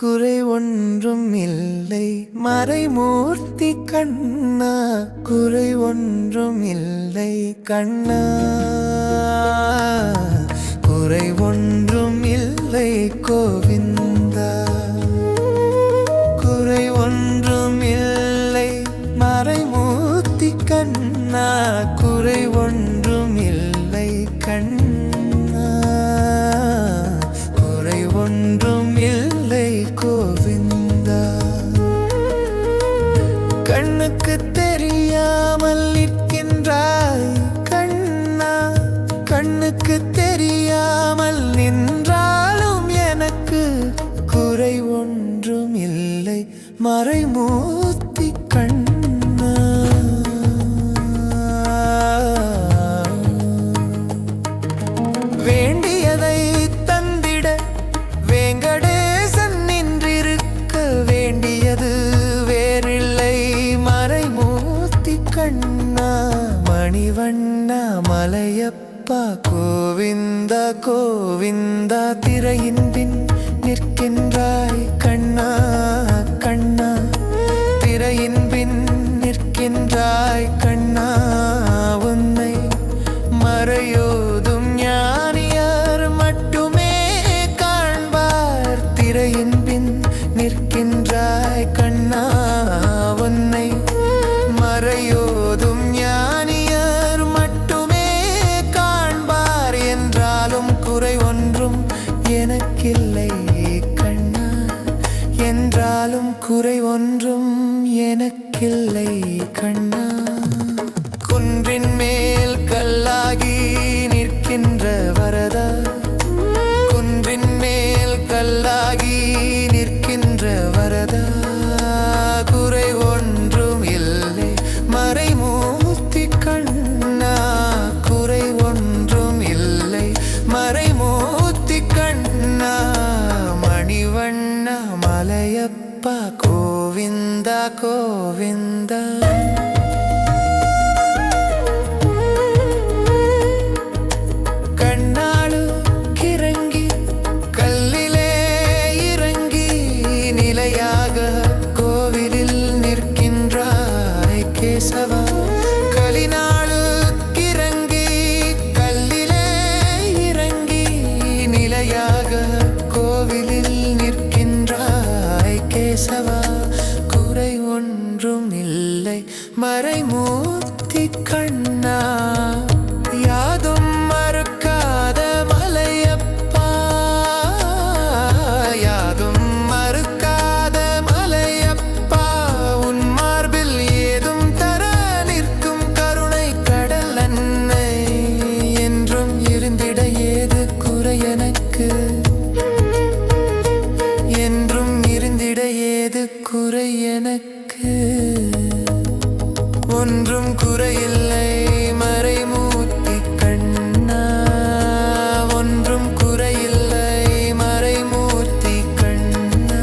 குறை ஒன்றும் இல்லை மறைமூர்த்தி கண்ணா, குறை ஒன்றும் இல்லை கண்ணா, குறை ஒன்றும் இல்லை கோவிந்தா, குறை ஒன்றும் இல்லை மறைமூர்த்தி கண்ணா, குறை ஒன்றும் இல்லை கண்ணா, குறை ஒன்றும் இல்லை கோவிந்தா. கண்ணுக்கு தெரியாமல் நிற்கின்றாய் கண்ணா, கண்ணுக்கு தெரியாமல் நின்றாலும் எனக்கு குறை ஒன்றும் இல்லை மறைமூர்த்தி கண்ணா. வேண்டியதை தந்திட வேங்கடேசன் நின்றிருக்க, வேண்டியது வேறில்லை மறைமூர்த்தி கண்ணா. மணிவண்ணா மலையப்பா கோவிந்தா கோவிந்தா, திரையின் பின் நிற்கின்றாய் கண்ணா கண்ணா, திரையின் பின் நிற்கின்றாய் கண்ணா, உன்னை மறையோதும் ஞானியர் மட்டுமே காண்பார். திரையின் பின் நிற்கின்றாய் கண்ணா, உன்னை மறையோதும் ஞானியர் மட்டுமே காண்பார். என்றாலும் குறை ஒன்றும் எனக்கில்லை கண்ணா, என்றாலும் குறை ஒன்றும் எனக்கில்லை கண்ணா. குன்றின் மேல் கல்லாகி நிற்கின்ற வரதா, குன்றின் மேல் கல்லாகி நிற்கின்ற வரதா, குறை ஒன்றும் இல்லை மறைமூர்த்தி கண்ணா, குறை ஒன்றும் இல்லை மறைமூர்த்தி கண்ணா. மணிவண்ணா மலையப்பா கோவிந்தா கோவிந்தா. கண்ணாளு கிறங்கி கல்லிலே இறங்கி நிலையாக கோவிலில் நிற்கின்றாய் கேசவா. கலினாளு கிறங்கி கல்லிலே இறங்கி நிலையாக கோவிலில் நிற்கின்றாய் கேசவா. குறை ஒன்றும் இல்லை மறைமூர்த்தி கண்ணா, யாதும் மறுக்காத மலையப்பா, யாதும் மறுக்காத மலையப்பா, உன் மார்பில் ஏதும் தர நிற்கும் கருணை கடல் அன்னை. என்றும் இருந்திட ஏது குறை எனக்கு, என்றும் இருந்திட ஏது குறை எனக்கு, ஒன்றும் குறையில்லை மறைமூர்த்தி கண்ணா, ஒன்றும் குறையில்லை மறைமூர்த்தி கண்ணா.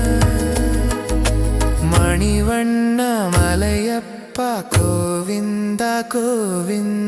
மணிவண்ணா மலையப்பா கோவிந்தா கோவிந்தா.